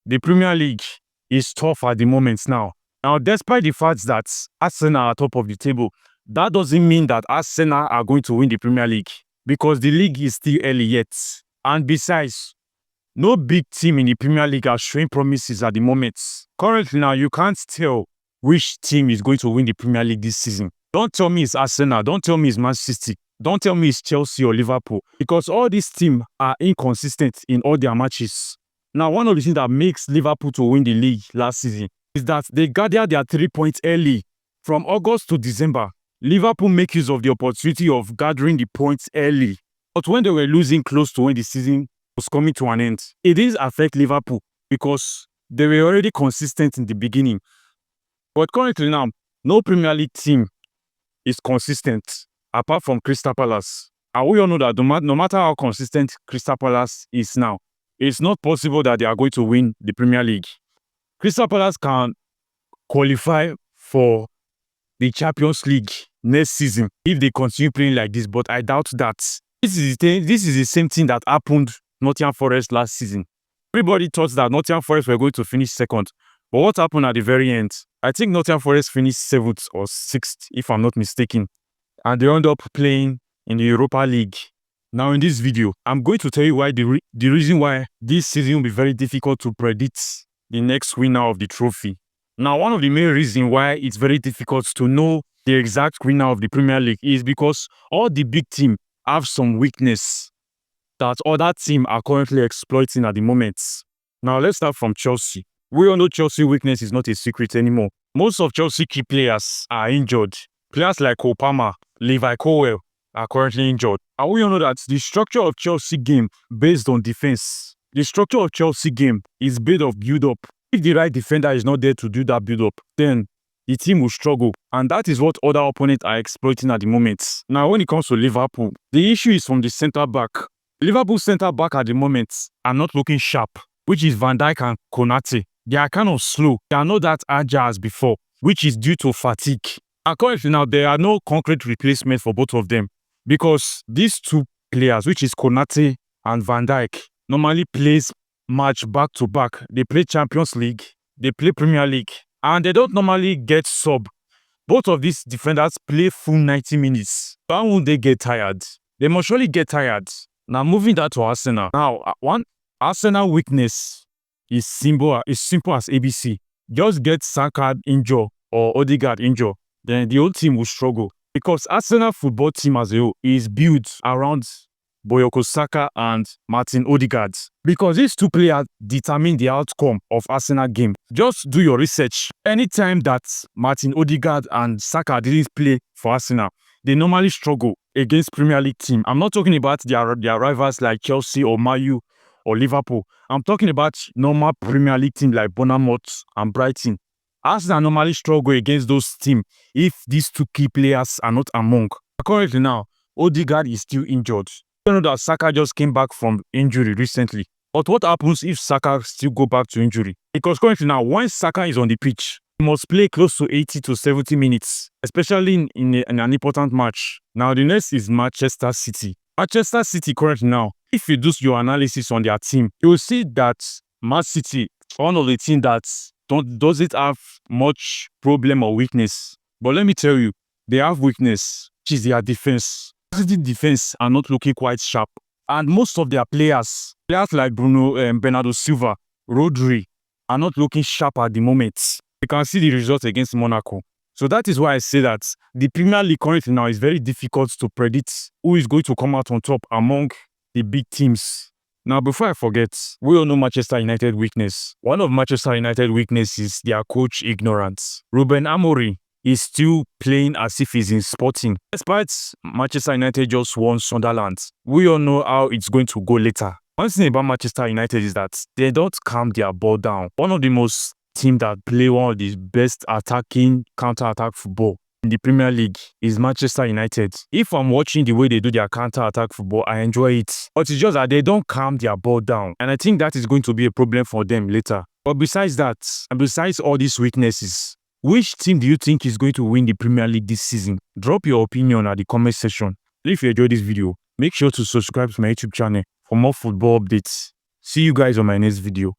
the Premier League is tough at the moment now. Now, despite the fact that Arsenal are top of the table, that doesn't mean that Arsenal are going to win the Premier League because the league is still early yet. And besides, no big team in the Premier League are showing promises at the moment. Currently now, you can't tell which team is going to win the Premier League this season. Don't tell me it's Arsenal. Don't tell me it's Man City. Don't tell me it's Chelsea or Liverpool because all these teams are inconsistent in all their matches. Now, one of the things that makes Liverpool to win the league last season is that they gathered their 3 points early. From August to December, Liverpool make use of the opportunity of gathering the points early. But when they were losing close to when the season was coming to an end, it didn't affect Liverpool because they were already consistent in the beginning. But currently now, no Premier League team is consistent apart from Crystal Palace. And we all know that no matter how consistent Crystal Palace is now, it's not possible that they are going to win the Premier League. Crystal Palace can qualify for the Champions League next season if they continue playing like this, but I doubt that. This is the same thing that happened Nottingham Forest last season. Everybody thought that Nottingham Forest were going to finish second, but what happened at the very end? I think Nottingham Forest finished 7th or 6th, if I'm not mistaken, and they ended up playing in the Europa League. Now in this video, I'm going to tell you why the reason why this season will be very difficult to predict the next winner of the trophy. Now, one of the main reasons why it's very difficult to know the exact winner of the Premier League is because all the big teams have some weakness that other teams are currently exploiting at the moment. Now, let's start from Chelsea. We all know Chelsea's weakness is not a secret anymore. Most of Chelsea key players are injured. Players like Cole Palmer, Levi Colwill are currently injured. And we all know that the structure of Chelsea game based on defense. The structure of Chelsea game is based on build-up. If the right defender is not there to do that build-up, then the team will struggle. And that is what other opponents are exploiting at the moment. Now, when it comes to Liverpool, the issue is from the centre-back. Liverpool's centre-back at the moment are not looking sharp, which is Van Dijk and Konate. They are kind of slow. They are not that agile as before, which is due to fatigue. And currently now, there are no concrete replacements for both of them because these two players, which is Konate and Van Dijk, normally plays match back-to-back. They play Champions League, they play Premier League, and they don't normally get sub. Both of these defenders play full 90 minutes. Why won't they get tired? They must surely get tired. Now, moving that to Arsenal. Now, one Arsenal weakness is simple as ABC. Just get Saka injured or Odegaard injured, then the whole team will struggle. Because Arsenal football team as a whole is built around Bukayo Saka and Martin Odegaard. Because these two players determine the outcome of Arsenal game. Just do your research. Anytime that Martin Odegaard and Saka didn't play for Arsenal, they normally struggle against Premier League team. I'm not talking about their rivals like Chelsea or Man U or Liverpool. I'm talking about normal Premier League team like Bournemouth and Brighton. Arsenal normally struggle against those teams if these two key players are not among. Currently now, Odegaard is still injured. You know that Saka just came back from injury recently. But what happens if Saka still go back to injury? Because currently now, once Saka is on the pitch, he must play close to 80 to 70 minutes, especially in an important match. Now, the next is Manchester City. Manchester City currently now, if you do your analysis on their team, you will see that Man City, one of the teams that doesn't have much problem or weakness. But let me tell you, they have weakness, which is their defense. City defense are not looking quite sharp. And most of their players like Bernardo Silva, Rodri, are not looking sharp at the moment. You can see the result against Monaco. So that is why I say that the Premier League currently now is very difficult to predict who is going to come out on top among the big teams. Now, before I forget, we all know Manchester United weakness. One of Manchester United weakness is their coach ignorance. Ruben Amorim is still playing as if he's in Sporting. Despite Manchester United just won Sunderland, we all know how it's going to go later. One thing about Manchester United is that they don't calm their ball down. One of the most teams that play one of the best attacking counter-attack football in the Premier League is Manchester United. If I'm watching the way they do their counter-attack football, I enjoy it. But it's just that they don't calm their ball down. And I think that is going to be a problem for them later. But besides that, and besides all these weaknesses, which team do you think is going to win the Premier League this season? Drop your opinion at the comment section. If you enjoyed this video, make sure to subscribe to my YouTube channel for more football updates. See you guys on my next video.